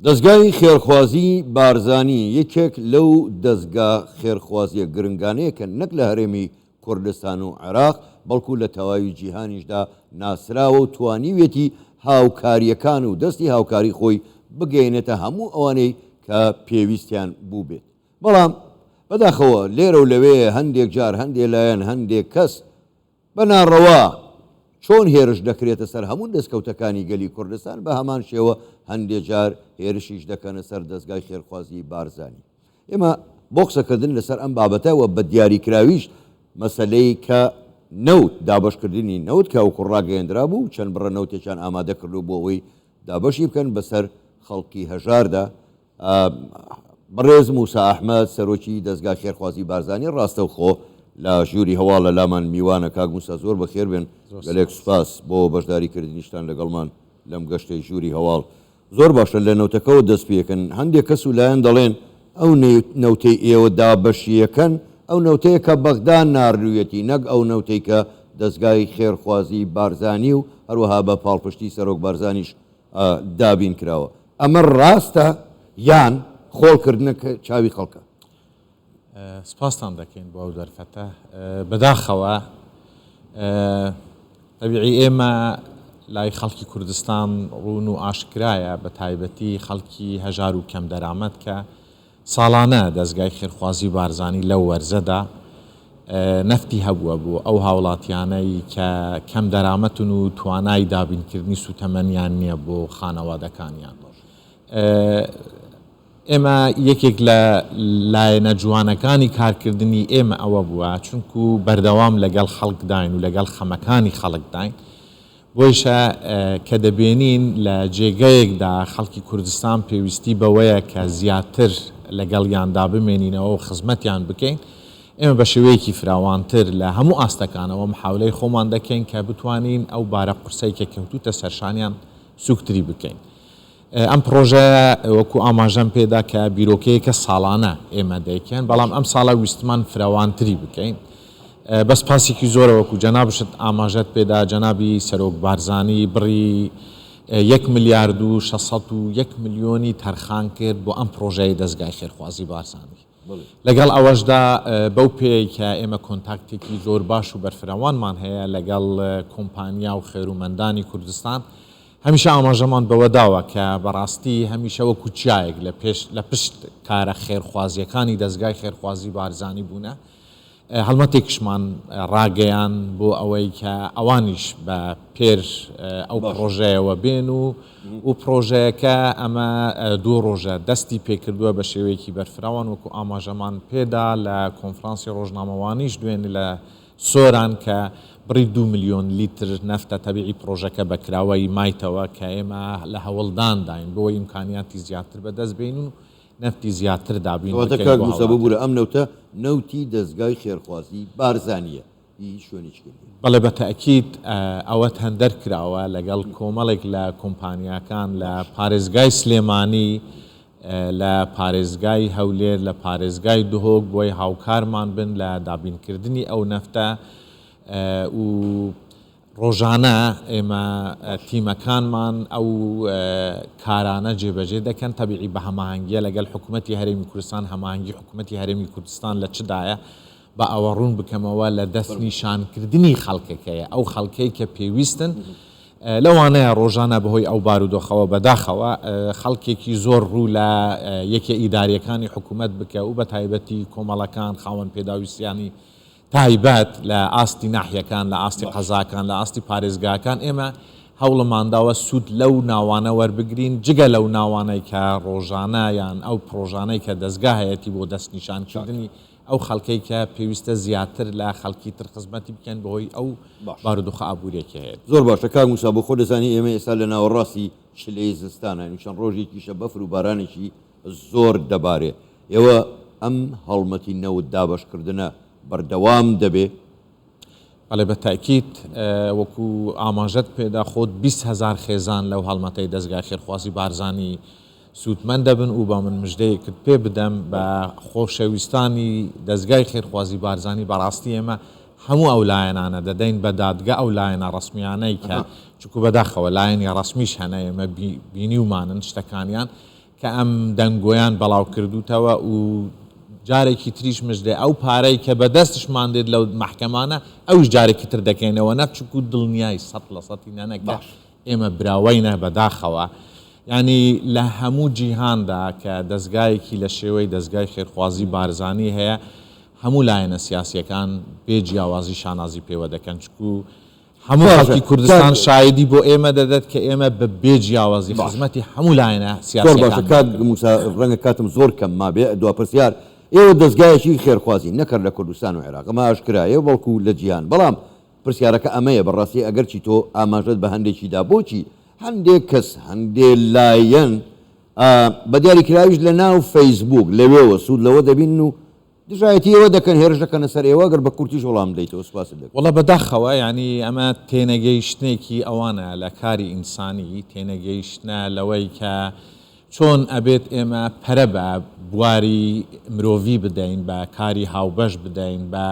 دەستگای خێرخوازی بارزانی یەکێک لەو دەستگا خێرخوازیە گرنگانەیە کە نەک لە هەرێمی کوردستان و عێراق بەڵکو لە تەواوی جیهانیشدا ناسراوە و توانیوێتی هاوکاریەکان و دەستی هاوکاری خۆی بگەینێتە هەموو ئەوانەی کە پێویستیان بوو بێت. بەڵام بەداخەوە لێرە و لەوێ هەندێک جار هەندێک لایەن هەندێک کەس بەناڕەوا چۆن هێرش دەکرێتە سەر هەموو دەستکەوتەکانی گەلی کوردستان بە هەمان شێوە هەندێک جار هێرشیش دەکەنە سەر دەستگای خێرخوازی بارزانی. ئێمە بۆ قسەکردن لەسەر ئەم بابەتەوە بە دیاریکراویش مەسەلەی کە نەوت دابشکردنی نەوت کە ئەو کوڕاگەیەندرا بوو چەند بڕە نەوتێکیان ئامادە کردو بۆ ئەوەی دابەشی بکەن بەسەر خەڵکی هەژاردا. بەڕێز موسا ئەحمەد سەرۆکی دەستگای خێرخوازی بارزانی ڕاستەوخۆ لە ژووری هەواڵ لە لامان میوانە کاک موسا زۆر بەخێر بێن گەلێک سوپاس بۆ بەشداریکردنیشتان لەگەڵمان لەم گەشتەی ژووری هەواڵ. زۆر باشە لە نەوتەکەەوە دەست پێکەن. هەندێک کەس و لایەن دەڵێن ئەو نەوتەی ئێوە دابەشیەکەن ئەو نەوتەیە کە بەغدان ناڕوویەتی نەک ئەو نەوتەی کە دەستگای خێرخوازی بارزانی و هەروەها بە پاڵپشتی سەرۆک بارزانیش دابین کراوە. ئەمە ڕاستە یان خۆڵکردنەکە چاوی خەڵکە؟ سپاسان دەکەین بۆ ئەو دەرفەتە. بەداخەوە تەبیعی ئێمە لای خەڵکی کوردستان ڕوون و ئاشکرایە بە تایبەتی خەڵکی هەژار و کەم دەرامەت کە ساڵانە دەستگای خێرخوازی بارزانی لەو وەرزەدا نەفتی هەبووە بوو ئەو هاوڵاتیانەی کە کەم دەرامەتن و توانای دابینکردنی سوتەمەنیان نییە بۆ خانەوادەکانیان. ئێمە یەکێک لە لایەنە جوانەکانی کارکردنی ئێمە ئەوە بووە چونکو بەردەوام لەگەڵ خەڵکداین و لەگەڵ خەمەکانی خەڵکداین. بۆیشە کە دەبێنین لە جێگەیەکدا خەڵکی کوردستان پێویستی بەوەیە کە زیاتر لەگەڵیاندا بمێنینەوە و خزمەتیان بکەین. ئێمە بە شێوەیەکی فراوانتر لە هەموو ئاستەکانەوە محاولەی خۆمان دەکەین کە بتوانین ئەو بارە قورسەی کە کەوتوتە سەرشانیان سوکتری بکەین. ئەم پرۆژە وەکو ئاماژەم پێدا کە بیرۆکەیەکە ساڵانە ئێمە دەیکەن، بەڵام ئەم ساڵە ویستمان فراوانتری بکەین. بەس پاسێکی زۆرە وەکو جەنابشت ئاماژەت پێدا جەنابی سەرۆک بارزانی بڕی 1 ملیارد و 601 ملیۆنی تەرخان کرد بۆ ئەم پرۆژەی دەستگای خێرخوازی بارزانی. لەگەڵ ئەوەشدا بەو پێی کە ئێمە کۆنتاکتێکی زۆر باش و بەرفراوانمان هەیە لەگەڵ کۆمپانیا و خێرومەندانی کوردستان، هەمیشە ئاماژەمان بەوە داوە کە بەڕاستی هەمیشە وەکو چایەک لە پشت کارە خێرخوازیەکانی دەستگای خێرخوازی بارزانی بوونە. هەڵمەتێکشمان ڕاگەیان بۆ ئەوەی کە ئەوانیش بە پێر ئەو پرۆژەیەوە بێن و پرۆژەیەکە ئەمە 2 ڕۆژە دەستی پێکردووە بە شێوەیەکی بەرفراوان وەکو ئاماژەمان پێدا لە کۆنفرانسی ڕۆژنامەوانیش دوێن لە سۆران کە بڕی 2 ملیۆن لیتر نەفتە تەبیعی پرۆژەکە بەکراوەی مایتەوە کە ئێمە لە هەوڵدانداین بۆی ئیمکانیاتی زیاتر بەدەست بین و نەفتی زیاتر دابین. بوورە ئەم نەوتە نەوتی دەستگای خێرخوازی بارزانیە بەڵێ بە تەئکید ئەوەت هەندەر کراوە لەگەڵ کۆمەڵێک لە کۆمپانیاکان لە پارێزگای سلێمانی، لە پارێزگای هەولێر، لە پارێزگای دهۆک بۆی هاوکارمان بن لە دابینکردنی ئەو نەفتە و ڕۆژانە ئێمە تیمەکانمان ئەو کارانە جێبەجێ دەکەن تەبیعی بە هەماهەنگیە لەگەڵ حکوومەتی هەرێمی کوردستان. هەماهەنگی حکوومەتی هەرێمی کوردستان لە چدایە بە ئەوە ڕوون بکەمەوە لە دەست نیشانکردنی خەڵکەکەیە ئەو خەڵکەی کە پێویستن لەوانەیە ڕۆژانە بەهۆی ئەو بارودۆخەوە بەداخەوە خەڵکێکی زۆر ڕوو لە یەکێ ئیداریەکانی حکوومەت بکە و بە تایبەتی کۆمەڵەکان خاوەن پێداویستیانی تایبەت لە ئاستی ناحیەکان، لە ئاستی قەزاکان، لە ئاستی پارێزگاکان ئێمە هەوڵمانداوە سوود لەو ناوانە وەربگرین جگە لەو ناوانەی کە ڕۆژانە یان ئەو پرۆژانەی کە دەستگا هەیەی بۆ دەست نیشانکردنی ئەو خەڵکەی کە پێویستە زیاتر لە خەڵکی تر خزمەتی بکەن بەهۆی ئەو بارودۆخە ئابوووریەکی هەیە. زۆر باشە کاک موسا، بۆ خۆ دەزانی ئێمە ئێستا لە ناوەڕاستی شلەی زستانە، چەند ڕۆژێکیشە بەفر و بارانێکی زۆر دەبارێ. ئێوە ئەم هەڵمەتی نەوت دابشکردنە بەردەوام دەبێ؟ بەڵێ بە تاکید وەکو ئاماژەت پێدا خۆت 20,000 خێزان لەو هەڵمەتەی دەستگای خێرخوازی بارزانی سوودمەند دەبن و با من مژدەیەکت پێ بدەم بە خۆشەویستانی دەستگای خێرخوازی بارزانی. بەڕاستی ئێمە هەموو ئەو لایەنانە دەدەین بە دادگا ئەو لایەنە ڕسمیانەی کە چکو بەداخەوە لایەنی ڕسمیش هەنە ئێمە بینی ومانن شتەکانیان کە ئەم دەنگۆیان بەڵاو کردوتەوە و جارێکی تریش مژدێ ئەو پارەی کە بەدەستشمان دێت لەو محکەمانە ئەوش جارێکی تر دەکەینەوە نەچکو دڵنیای 100% نەنەکە ئێمە براوەینە بەداخەوە ینی لە هەموو جیهاندا کە دەستگایەکی لە شێوەی دەستگای خێرخوازی بارزانی هەیە هەموو لایەنە سیاسیەکان بێ جیاوازی شانازی پێوە دەکەن چکو هەموو خەڵکی کوردستان شایدی بۆ ئێمە دەدەت کە ئێمە بە بێ جیاوازی خزمەتی هەموو لایەنە سیاسیەکان ڕەنگە کاتم زۆر کەم ما بێ دو پرسیار ئێوە دەستگایەکی خێرخوازی نەکرد لە کوردستان و عێراق ئەمە ئاشکرایە بەڵکو لە جیهان بەڵام پرسیارەکە ئەمەیە بەڕاستی ئەگەرچی تۆ ئاماژەت بە هەندێکیدا بۆچی هەندێک کەس هەندێک لایەن بە دیاریکراویش لە ناو فەیسبوک لەوێوە سوود لەوە دەبین و دژایەتیەوە دەکەن هێرش دەکەنە سەر ئێوە گەر بە کورتیش وەڵام دەیتەوە سوپاست دەکەن وەڵە بەداخەوە ینی ئەمە تێنەگەیشتنێکی ئەوانە لە کاری ئینسانی تێنەگەیشتنە لەوەی کە چۆن ئەبێت ئێمە پەرە بە بواری مرۆڤی بدەین بە کاری هاوبەش بدەین بە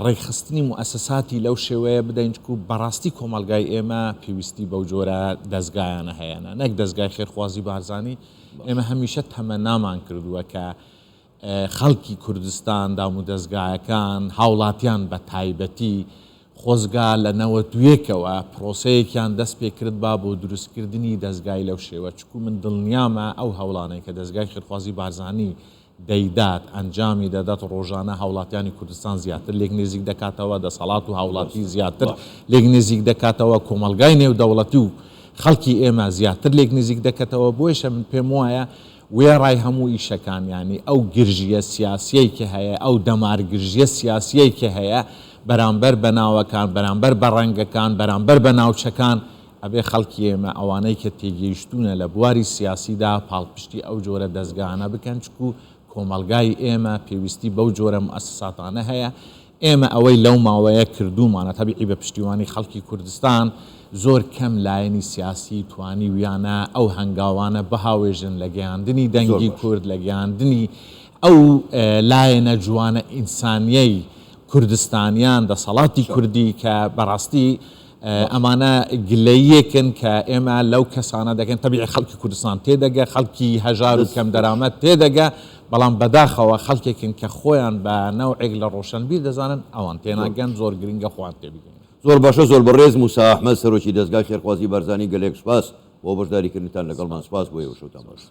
ڕێکخستنی موسساتی لەو شێوەیە بدەین و بەڕاستی کۆمەلگای ئێمە پێویستی بەو جۆرە دەستگایانە هەیەە نەک دەستگای خێرخوازی بارزانی ئێمە هەمیشە تەمە نامان کردووە کە خەڵکی کوردستان دام و دەستگایەکان هاوڵاتیان بە تایبەتی خۆزگا لە نەوەتویەکەوە پرۆسەیەکیان دەست پێ کرد با بۆ دروستکردنی دەستگای لەو شێوە چکو من دڵنیامە ئەو هەوڵانەی کە دەستگای خێرخوازی بارزانی دەیدات ئەنجامی دەدات ڕۆژانە هاوڵاتیانی کوردستان زیاتر لێک نێزیک دەکاتەوە دەسەڵات و هاوڵاتی زیاتر لێک نێزیک دەکاتەوە کۆمەلگای نێودەوڵەتی و خەڵکی ئێمە زیاتر لێک نزیک دەکەتەوە بۆیشە من پێم وایە وێڕای هەموو ئیشەکان ینی ئەو گرژیە سیاسیەی کە هەیە ئەو دەمارگرژیە سیاسیەی کە هەیە بەرامبەر بە ناوەکان بەرامبەر بە ڕەنگەکان بەرامبەر بە ناوچەکان ئەبێ خەڵکی ئێمە ئەوانەی کە تێگەیشتونە لە بواری سیاسیدا پاڵپشتی ئەو جۆرە دەستگانە بکەن چکو کۆمەلگای ئێمە پێویستی بەو جۆرە موسساتانە هەیە ئێمە ئەوەی لەو ماوەیە کردومانە تەبیعی بە پشتیوانی خەڵکی کوردستان زۆر کەم لایەنی سیاسی توانی ویانە ئەو هەنگاوانە بەهاوێژن لە گەیاندنی دەنگی کورد لە گەیاندنی ئەو لایەنە جوانە ئینسانیەی کوردستانیان دەسەڵاتی کوردی کە بەڕاستی ئەمانە گلەیەکن کە ئێمە لەو کەسانە دەکەن تەبیعی خەڵکی کوردستان تێدەگە خەڵکی هەژار و کەم دەرامەت تێدەگە بەڵام بەداخەوە خەڵکێکن کە خۆیان بە نەوعێک لە ڕۆشنبیر دەزانن ئەوان تێناگەن زۆر گرنگە خۆیان تێبگەن زۆر باشە زۆر بەڕێز موسا ئەحمەد سەرۆکی دەستگای خێرخوازی بارزانی گەلێک سوپاس بۆ بەشداریکردنتان لەگەڵمان سوپاس بۆ ئێوە شەوتان باش